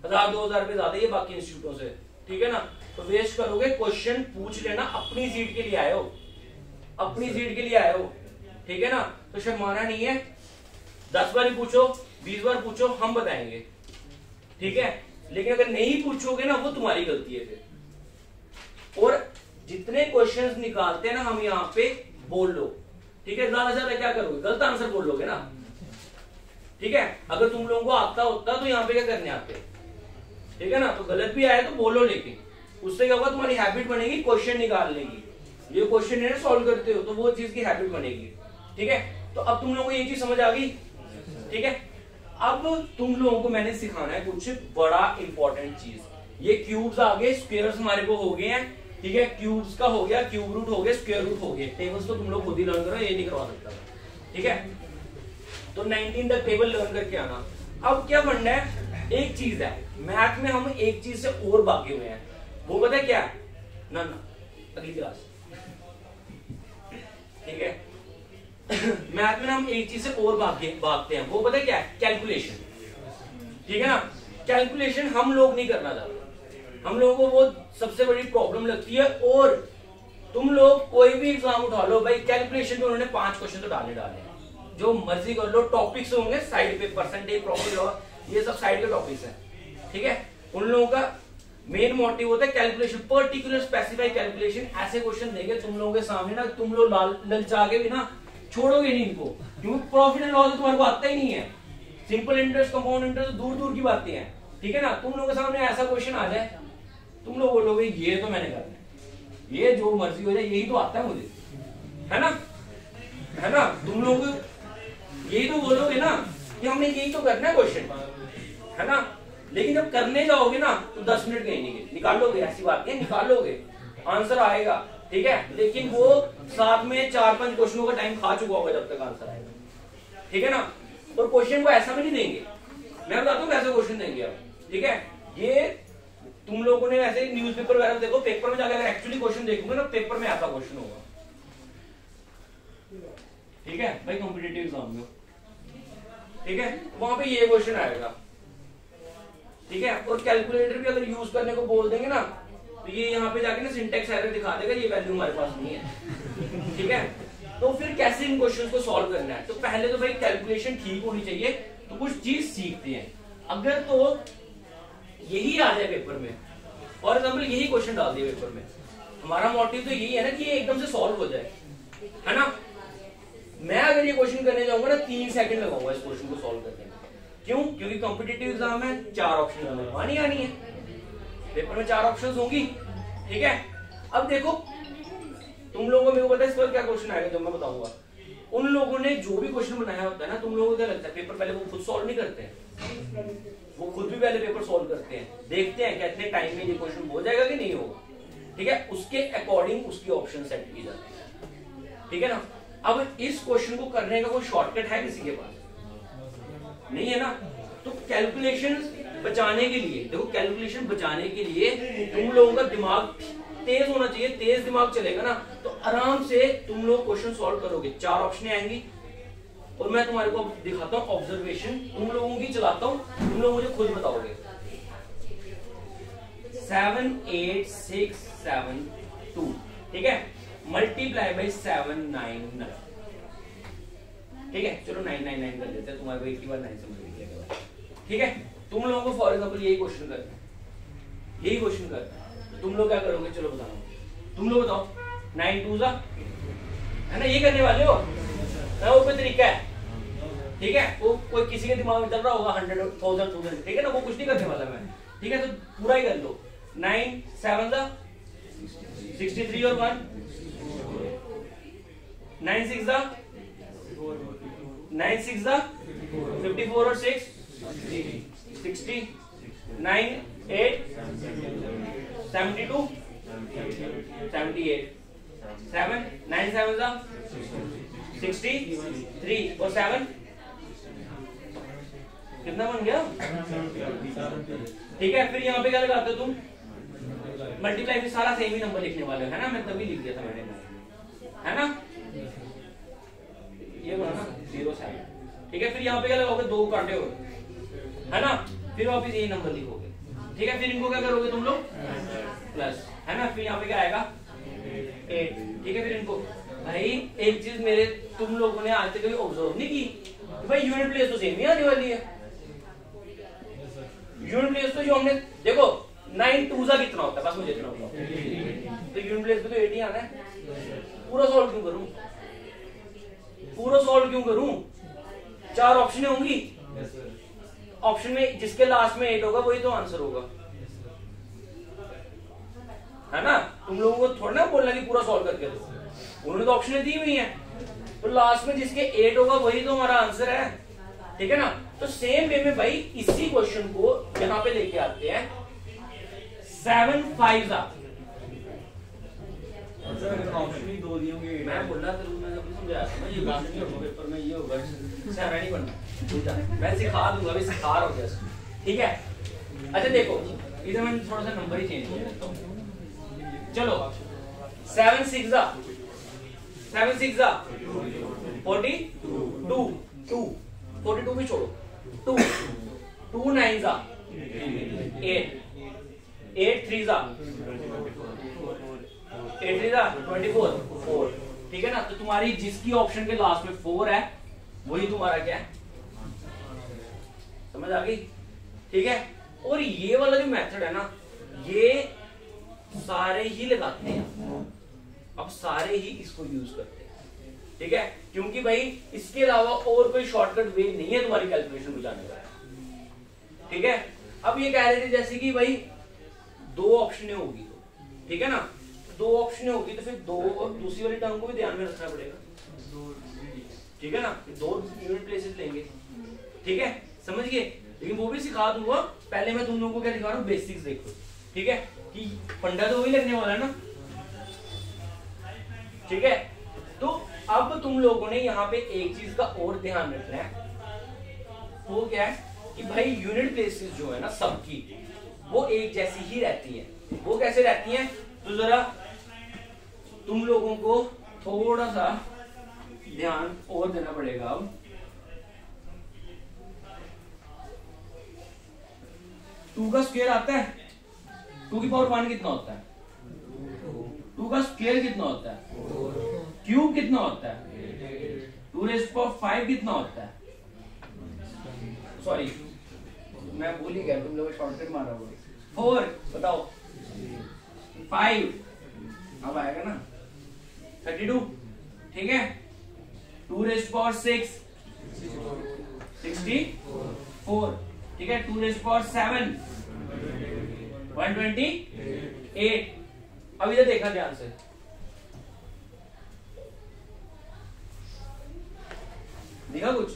1000-2000 रुपए ज्यादा है बाकी इंस्टीट्यूटों से, ठीक है ना। तो वेस्ट करोगे, क्वेश्चन पूछ लेना। अपनी सीट के लिए आए हो, अपनी सीट के लिए आए हो, ठीक है ना। तो शर्माना नहीं है, 10 बार ही पूछो, 20 बार पूछो, हम बताएंगे, ठीक है। लेकिन अगर नहीं पूछोगे ना, वो तुम्हारी गलती है फिर। और जितने क्वेश्चंस निकालते हैं ना हम यहाँ पे, बोल लो, ठीक है। ज्यादा से ज्यादा क्या करोगे, गलत आंसर बोल लोगे ना, ठीक है। अगर तुम लोगों को आता होता तो यहाँ पे क्या करने आते, ठीक है ना। तो गलत भी आए तो बोलो, लेकिन उससे क्या होगा, तुम्हारी हैबिट बनेगी क्वेश्चन निकालने की। ये क्वेश्चन है सॉल्व करते हो तो वो चीज की हैबिट बनेगी, ठीक है। तो अब तुम लोगों को ये चीज समझ आ गई, ठीक है। अब तुम लोगों को मैंने सिखाना है कुछ बड़ा इंपॉर्टेंट चीज। ये क्यूब्स आ गए, स्क्वायर्स हमारे को हो गए हैं, ठीक है। क्यूब्स का हो गया, क्यूब रूट हो गए, स्क्वायर रूट हो गए। टेबल्स तो तुम लोग खुद ही लर्न करो, ये नहीं करवा सकता, ठीक है। तो 19 तक टेबल लर्न करके आना। अब क्या बनना है, एक चीज है मैथ में, हम एक चीज से और भागे हुए हैं, वो पता है क्या है ना, अगली क्लास, ठीक है। मैथ में हम एक चीज से और भागते हैं, वो पता है क्या है, कैलकुलेशन, ठीक है ना। कैलकुलेशन हम लोग नहीं करना चाहते, हम लोगों को वो सबसे बड़ी प्रॉब्लम लगती है। और तुम लोग कोई भी एग्जाम उठा लो भाई, कैलकुलेशन पे उन्होंने 5 क्वेश्चन तो डाले, जो मर्जी कर लो, टॉपिक्स होंगे साइड पे, परसेंटेज, प्रॉफिट लॉस, ये सब साइड के टॉपिक्स हैं, ठीक है। उन लोगों का मेन मोटिव होता है कैलकुलेशन, पर्टिकुलर स्पेसिफाइड कैलकुलेशन। ऐसे क्वेश्चन देंगे तुम लोगों के सामने ना, तुम लोग ललचा के भी ना छोड़ोगे नहीं इनको, क्योंकि प्रॉफिट एंड लॉस तुम्हारे को आता ही नहीं है। सिंपल इंटरेस्ट, कंपाउंड इंटरेस्ट दूर दूर की बातें हैं, ठीक है ना। तुम लोगों के सामने ऐसा क्वेश्चन आ जाए, तुम लोग बोलोगे ये तो मैंने करना है, ये जो मर्जी हो जाए यही तो आता है मुझे, है ना, है ना। तुम लोग यही तो बोलोगे ना कि हमने यही तो करना है क्वेश्चन, है ना। लेकिन जब करने जाओगे ना तो 10 मिनट कहीं निकालोगे, ऐसी बात है, निकालोगे, आंसर आएगा, ठीक है। लेकिन वो साथ में 4-5 क्वेश्चनों का टाइम खा चुका होगा जब तक आंसर आएगा, ठीक है ना। और क्वेश्चन को ऐसा भी नहीं देंगे, मैं बताता हूँ कैसे क्वेश्चन देंगे आप, ठीक है। ये तुम लोगों ने ऐसे न्यूज़पेपर वगैरह देखो, पेपर में जाकर अगर एक्चुअली क्वेश्चन देखोगे ना, पेपर में ऐसा क्वेश्चन होगा, ठीक है भाई, कॉम्पिटिटिव एग्जाम में, ठीक है, वहां पे ये क्वेश्चन आएगा, ठीक है। और कैलकुलेटर भी अगर यूज करने को बोल देंगे ना, तो ये यहाँ पे जाके ना सिंटेक्स एरर दिखा देगा, ये वैल्यू हमारे पास नहीं है, ठीक है। तो फिर कैसे इन क्वेश्चंस को सॉल्व करना है, तो पहले तो भाई कैलकुलेशन ठीक होनी चाहिए, तो कुछ चीज सीखते हैं। अगर तो यही आ जाए पेपर में, फॉर एग्जाम्पल यही क्वेश्चन डाल दिया पेपर में, हमारा मोटिव तो यही है ना कि ये एकदम से सॉल्व हो जाए, है ना। मैं अगर ये क्वेश्चन करने जाऊंगा ना 3 सेकंड लगाऊंगा इस क्वेश्चन को सॉल्व करने में, क्यों? क्योंकि कॉम्पिटिटिव एग्जाम है, 4 ऑप्शन आनी आनी है, पेपर में 4 ऑप्शंस होंगी, ठीक है। अब देखो तुम लोगों को, मेरे को पता है इस पर क्या क्वेश्चन आएगा जब मैं बताऊंगा। उन लोगों ने जो भी क्वेश्चन बनाया होता है ना, तुम लोगों को क्या लगता है पेपर पहले वो खुद सॉल्व नहीं करते हैं, वो खुद भी पहले पेपर सॉल्व करते हैं, देखते हैं कि इतने टाइम में ये क्वेश्चन हो जाएगा कि नहीं होगा, ठीक है। उसके अकॉर्डिंग उसकी ऑप्शन सेट की जाती है, ठीक है ना। अब इस क्वेश्चन को करने का कोई शॉर्टकट है किसी के पास? नहीं है ना। तो कैलकुलेशन बचाने के लिए, देखो कैलकुलेशन बचाने के लिए तुम लोगों का दिमाग तेज होना चाहिए, तेज दिमाग चलेगा ना तो आराम से तुम लोग क्वेश्चन सॉल्व करोगे। 4 ऑप्शन आएंगी और मैं तुम्हारे को दिखाता हूँ ऑब्जर्वेशन, तुम लोगों की चलाता हूँ, तुम लोग मुझे खुद बताओगे। 7 8 6 7 2, ठीक है, मल्टीप्लाई बाई 7 9 9, ठीक है। चलो 9 9 9 कर लेते हैं, तुम्हारे को एक ही बार 9 से मल्टीप्लाई करना, ठीक है। तुम लोगों को फॉर एग्जांपल यही क्वेश्चन करना है, यही क्वेश्चन करना है, तो तुम लोग क्या करोगे? चलो बताओ, तुम लोग बताओ। 9 2 है ना, ये करने वाले हो ना, वो कोई तरीका है, ठीक है। वो कोई किसी के दिमाग में चल रहा होगा 100 1000 2000, ठीक है ना, वो कुछ नहीं करने वाला मैं, ठीक है। तो पूरा ही कर लो। 9 7 63 और 1, 9 6 54 और 6 60, 9 8 72 78, 7 9 7 63 और 7 कितना बन गया? ठीक है। फिर यहाँ पे क्या लगाते हो तुम? मल्टीप्लाई में सारा सेम ही नंबर लिखने वाले हो, है ना, मैं तभी लिख दिया था मैंने, है ना, ये बना ना 0 7, ठीक है। फिर यहाँ पे क्या लगाओगे? 2 काटे हो, है ना, फिर वापिस यही नंबर लिखोगे, ठीक है। फिर इनको क्या करोगे तुम लोग? प्लस, है ना। फिर यहाँ पे क्या आएगा? 8, ठीक है। फिर इनको, भाई एक चीज मेरे तुम लोगों ने आज तक कभी ऑब्जर्व नहीं की, भाई यूनिट प्लेस तो सेम ही आने वाली है। यूनिट प्लेस तो जो हमने देखो 9 2 कितना होता है, बस मुझे इतना बताओ, तो यूनिट प्लेस पे तो 8 ही आना है। पूरा सॉल्व क्यों करूं? पूरा सॉल्व क्यों करूं? 4 ऑप्शन होंगी, ऑप्शन में जिसके लास्ट में 8 होगा वही तो आंसर होगा, है ना। तुम लोगों को थोड़ा ना बोलना कि पूरा सॉल्व करके दो, उन्होंने तो ऑप्शन दी हुई है, तो लास्ट में जिसके 8 होगा वही तो हमारा आंसर है, ठीक है ना। तो सेम वे में भाई इसी क्वेश्चन को यहां पे लेके आते हैं। 7 5 ऑप्शन ही 2 दिए होंगे, मैं बोला तो मैं समझाया था ना, ये क्वेश्चन नहीं होगा पेपर में, ये होगा सारा नहीं बनना, मैं सिखा दूंगा, अभी सिखा रहा हूं जस्ट, ठीक है। अच्छा देखो इधर मैं थोड़ा सा नंबर ही चेंज कर देता हूं, चलो 7 6 42 2 42 भी छोड़ो, 2 2 9 8 8 3 8 3 24 4, ठीक है ना। तो तुम्हारी जिसकी ऑप्शन के लास्ट में 4 है वही तुम्हारा क्या है, समझ आ गई? ठीक है। और ये वाला जो मेथड है ना, ये सारे ही लगाते हैं, अब सारे ही इसको यूज करते हैं, ठीक है, क्योंकि भाई इसके अलावा और कोई शॉर्टकट वे नहीं है तुम्हारी कैलकुलेशन बुझाने का, ठीक है। अब ये कह रहे थे जैसे कि भाई दो ऑप्शनें होगी, तो ठीक है ना, दो ऑप्शनें होगी तो फिर दो दूसरी वाली टर्म को भी ध्यान में रखना पड़ेगा, ठीक है ना, दो यूनिट प्लेसेस लेंगे, ठीक है, समझ गए? लेकिन वो भी सिखा दूंगा, पहले मैं तुम लोगों को क्या दिखा रहा हूँ, बेसिक्स देखो, ठीक है, कि फंडा तो वही लगने वाला है ना, ठीक है। तो अब तुम लोगों ने यहाँ पे एक चीज का और ध्यान रखना है, वो क्या है कि भाई यूनिट प्लेसेस जो है ना सबकी, वो एक जैसी ही रहती है। वो कैसे रहती हैं, तो जरा तुम लोगों को थोड़ा सा ध्यान और देना पड़ेगा। अब 2 का स्क्वायर आता है, 2 की पावर 1 कितना होता है, 2 का स्क्वायर कितना होता है, क्यूब कितना होता है, 2 रेज़ पावर 5 कितना होता है, सॉरी मैं भूल ही गया, तुम लोग शॉर्टकट मारा हुआ, 4 बताओ, 5 अब आएगा ना 32, ठीक है, 2 रेज़ पावर 6 64, ठीक है, 2 रेज़ पावर 7 128। अब इधर देखा ध्यान से, देखा कुछ?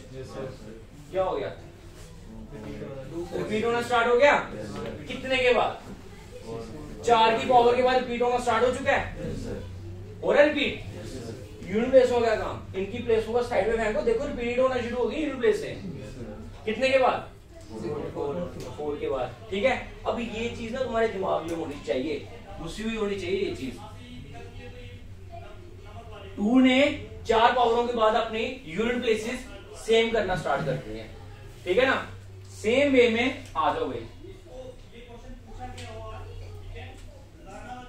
क्या हो गया, रिपीट होना स्टार्ट हो गया, कितने के बाद, 4 की पावर के बाद रिपीट होना स्टार्ट हो चुका है, हो रहा है रिपीट, यूनिट प्लेस हो गया काम, इनकी प्लेस होगा साइड में फेंको, देखो रिपीट होना शुरू होगी यूनिट प्लेस से, कितने के बाद, 4 के बाद, ठीक है। अब ये चीज ना तुम्हारे दिमाग में होनी चाहिए, घुसी हुई होनी चाहिए ये चीज। 2 ने 4 पावरों के बाद अपनी यूनिट प्लेसेस सेम करना स्टार्ट करती हैं, ठीक है ना, सेम वे में आ जाओ भाई।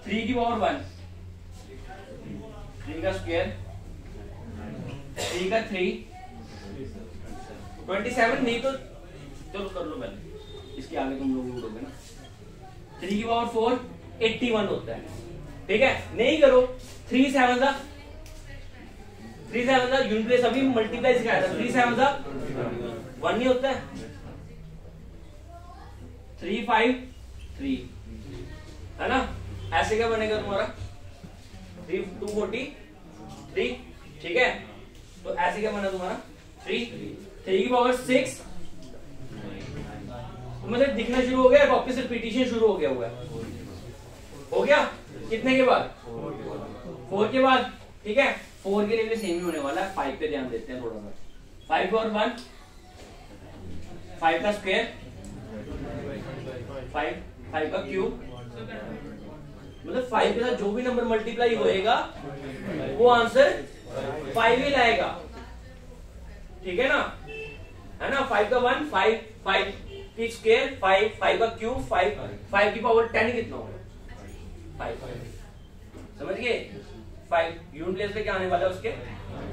3 की पावर 1, 3 का स्क्वायर, 3 का 3, 27 नहीं तो चलो कर लो पहले, इसके आगे तुम लोग उठोगे ना, 3 की पावर 4 81 होता है, ठीक है, नहीं करो 3 7 का यूनिट प्लेस अभी मल्टीप्लाई सिखाया था, 3 7 का 1 नहीं होता है, 3 5 3 है ना, ऐसे क्या बनेगा तुम्हारा 3 243, ठीक है, तो ऐसे क्या बना तुम्हारा 3 की पावर 6, मतलब दिखना शुरू हो गया, वापस रिपीटिशन शुरू हो गया हुआ है, हो गया, कितने के बाद 4 के बाद, ठीक है, 4 के लिए भी सेम ही होने वाला है, 5 पे ध्यान देते हैं थोड़ा सा, 5 और 1 5 का स्क्वायर, 5 का क्यूब, मतलब 5 के साथ जो भी नंबर मल्टीप्लाई होएगा वो आंसर 5 ही लाएगा, ठीक है ना, है ना, 5 का 1 5 की स्क्वायर 5 का क्यूब 5 की पावर 10 कितना होगा 5, समझ गए, 5 यूनिट प्लेस पे क्या आने वाला है, उसके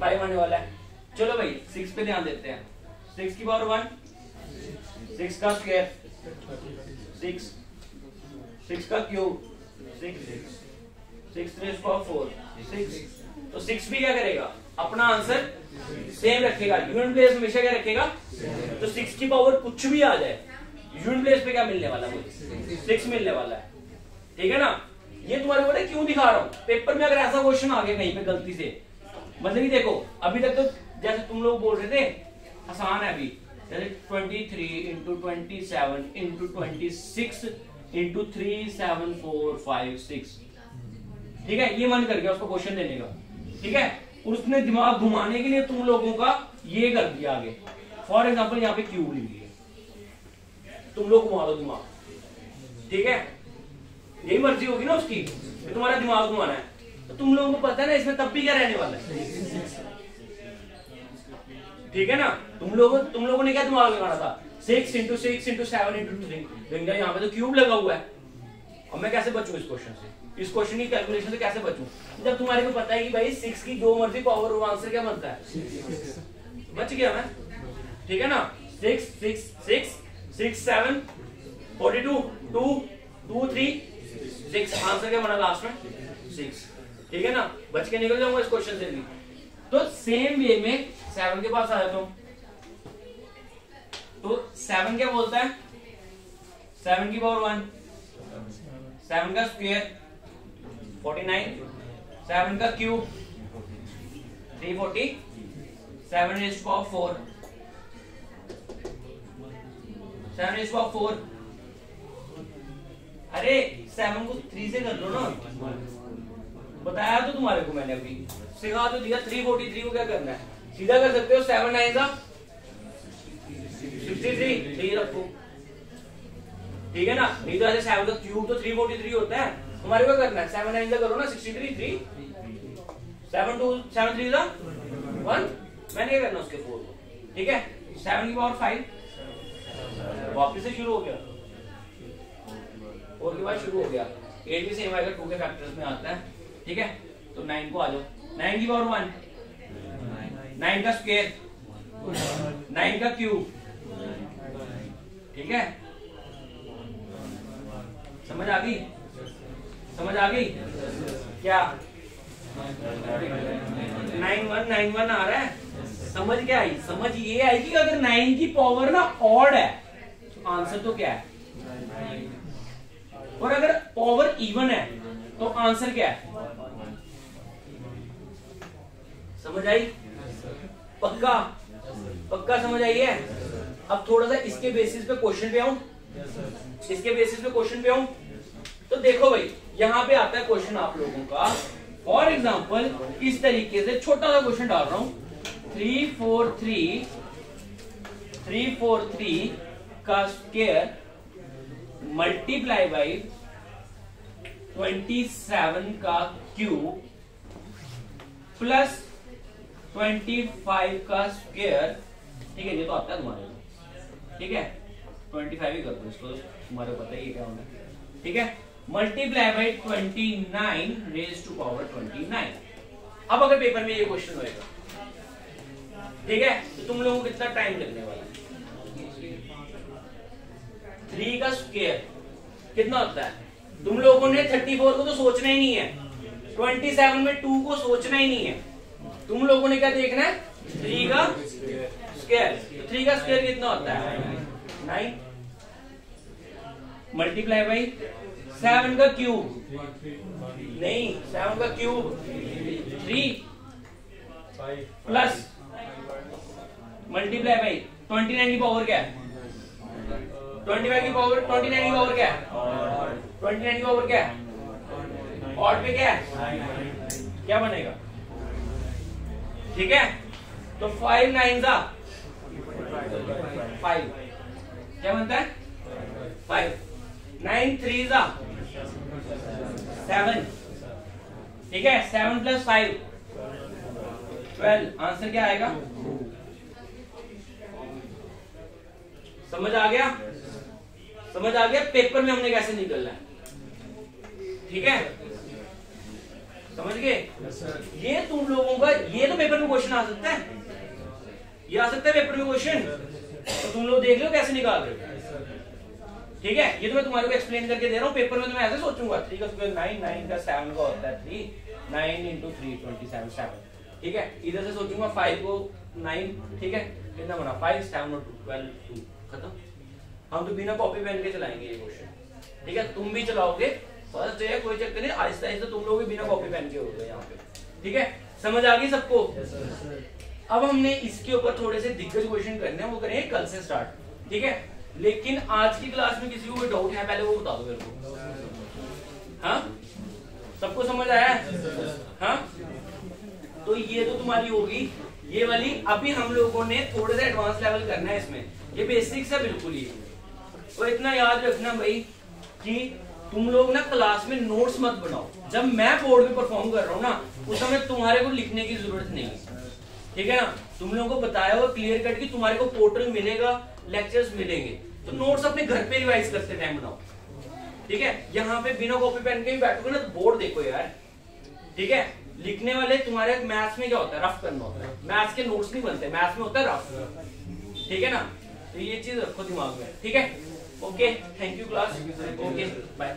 5 आने वाला है। चलो भाई 6 पे ध्यान देते हैं, 6 की पावर 1, 6 का स्क्वायर 6 का क्यूब 6 रेज़ पावर 4 6, तो 6 भी क्या करेगा, अपना आंसर सेम रखेगा, यूनिट प्लेस हमेशा क्या रखेगा, तो 6 की पावर कुछ भी आ जाए यूनिट प्लेस पे क्या मिलने वाला है, 6 मिलने वाला है, ठीक है ना। ये तुम्हारे को क्यों दिखा रहा हूं, पेपर में अगर ऐसा क्वेश्चन आ गया कहीं पे गलती से, मतलब कि देखो अभी तक तो जैसे तुम लोग बोल रहे थे आसान है, अभी जैसे 23 इंटू 27 इंटू 26 इंटू 3 7 4 5 6, ठीक है, ये मन कर गया उसको क्वेश्चन देने का, ठीक है, उसने दिमाग घुमाने के लिए तुम लोगों का ये कर दिया आगे, फॉर एग्जांपल यहाँ पे क्यूब लिख लिया, तुम लोग घुमा दो दिमाग, ठीक है, यही मर्जी होगी ना उसकी, तुम्हारा दिमाग घुमाना है, तो तुम लोगों को पता है ना इसमें तब भी क्या रहने वाला है, ठीक है ना, तुम लोगों ने क्या दिमाग लगाना था, 6 इंटू 6 इंटू 7 इंटू 3, यहाँ पे तो क्यूब लगा हुआ है, अब मैं कैसे बचूं इस क्वेश्चन से, इस क्वेश्चन की कैलकुलेशन से कैसे बचूं, जब तुम्हारे को पता है कि भाई 6 की जो मर्जी पावर हो आंसर क्या बनता है, बच गया मैं, ठीक है ना। 6 6 6 6 7 42 2 2 3 6, आंसर क्या बना लास्ट में 6, ठीक है ना। बच के निकल जाऊंगा इस क्वेश्चन से भी। तो सेम वे में 7 के पास आ जाता हूं, तो 7 क्या बोलता है, 7 की पावर 1, 7 का स्क्वायर 49, 7 का cube 340, 7 raise to power 4, 7 raise to power 4। अरे 7 को 3 से कर लो ना, बताया तो तुम्हारे को मैंने अभी, सिखा तो दिया। 343 को क्या करना है, सीधा कर सकते हो। 7 9 का 63, 3 रखो, ठीक है ना। नहीं तो ऐसे 7 का क्यूब तो 343 होता है, हमारे को करना है 7 9 का करो ना 63 3 7 2 7 3 का 1, मैंने क्या करना उसके 4 को, ठीक है। 7 की पावर 5 वापस से शुरू हो गया, 4 के बाद शुरू हो गया। 8 भी सेम आएगा, 2 के फैक्टर्स में आता है, ठीक है। तो 9 को आ जाओ, 9 की पावर 1, 9 का स्क्वायर 9 का क्यूब, ठीक है। समझ आ गई, समझ आ गई क्या। 9191 आ रहा है, समझ क्या आई, समझ ये आई कि अगर 9 की पावर ना ऑड है तो आंसर तो क्या है, और अगर पावर इवन है तो आंसर क्या है। समझ आई, पक्का पक्का समझ आई है। अब थोड़ा सा इसके बेसिस पे क्वेश्चन पे आऊं, इसके बेसिस पे क्वेश्चन पे आऊं। तो देखो भाई, यहां पे आता है क्वेश्चन आप लोगों का, फॉर एग्जांपल इस तरीके से छोटा सा क्वेश्चन डाल रहा हूं, 343 का स्क्वायर मल्टीप्लाई बाई 27 का क्यूब प्लस 25 का स्क्वायर, ठीक है। ये तो आता है तुम्हारे को, ठीक है। 25 ही कर दो इसको, तुम्हारे को पता ही क्या होना है, ठीक है। Multiply by 29 raise to power 29। अब अगर पेपर में ये क्वेश्चन होएगा, ठीक है, तो तुम लोगों को कितना टाइम लगने वाला है। 3 का स्क्वायर कितना होता है, तुम लोगों ने 34 को तो सोचना ही नहीं है, 27 में 2 को सोचना ही नहीं है, तुम लोगों ने क्या देखना है, 3 का स्क्वायर। तो 3 का स्क्वायर कितना होता है 9, मल्टीप्लाई बाई 7 का क्यूब, नहीं 7 का क्यूब 3 प्लस मल्टीप्लाई बाई 29 की पावर क्या है, 25 की पावर 29 की पावर क्या है, 29 की पावर क्या है, ऑड पे क्या है, क्या बनेगा, ठीक है। तो 5 9 जा 5, क्या बनता है 5, 9 3 जा 7, ठीक है। 7 प्लस 5 12, आंसर क्या आएगा, समझ आ गया, समझ आ गया। पेपर में हमने कैसे निकलना है, ठीक है, समझ गए। ये तुम लोगों का, ये तो पेपर में क्वेश्चन आ सकता है, ये आ सकता है पेपर में क्वेश्चन, तो तुम लोग देख लो कैसे निकाल रहे हो, ठीक है। ये तो मैं तुम्हारे को एक्सप्लेन करके दे रहा हूँ। पेपर में तो मैं ऐसे सोचूंगा 3 का स्क्वायर 9, 9 का 7 का होता है 3, 9 इंटू 3 27 7, ठीक है। इधर से सोचूंगा 5 को 9, ठीक है, कितना बना 5 7 और 12 2, खत्म। हम तो बिना कॉपी पेन के चलाएंगे ये क्वेश्चन, ठीक है। तुम भी चलाओगे फर्स्ट है, कोई चक्कर नहीं, आहिस्ता आहिस्ता तुम लोग भी बिना कॉपी पेन के होगे यहाँ पे, ठीक है। समझ आ गई सबको। अब हमने इसके ऊपर थोड़े से दिग्गज क्वेश्चन करने हैं, वो करेंगे कल से स्टार्ट, ठीक है। लेकिन आज की क्लास में किसी को कोई डाउट है, पहले वो बता दो मेरे को। हाँ, सबको समझ आया है, हाँ। तो ये तो तुम्हारी होगी ये वाली। अभी हम लोगों ने थोड़ा सा एडवांस लेवल करना है इसमें, ये बेसिक्स है बिल्कुल ही। तो इतना याद रखना भाई कि तुम लोग ना क्लास में नोट्स मत बनाओ। जब मैं बोर्ड पे परफॉर्म कर रहा हूँ ना, उस समय तुम्हारे को लिखने की जरूरत नहीं है, ठीक है ना। तुम लोगों को बताया हुआ क्लियर कट कि तुम्हारे को पोर्टल मिलेगा, लेक्चर्स मिलेंगे, तो नोट्स अपने घर पे रिवाइज करते टाइम बनाओ, ठीक है। यहाँ पे बिना कॉपी पेन के भी बैठोगे ना तो बोर्ड देखो यार, ठीक है। लिखने वाले तुम्हारे मैथ्स में क्या होता है, रफ करना होता है। मैथ्स के नोट्स नहीं बनते, मैथ्स में होता है रफ। ठीक है ना, तो ये चीज रखो दिमाग में। ठीक है, okay, thank you class, okay bye.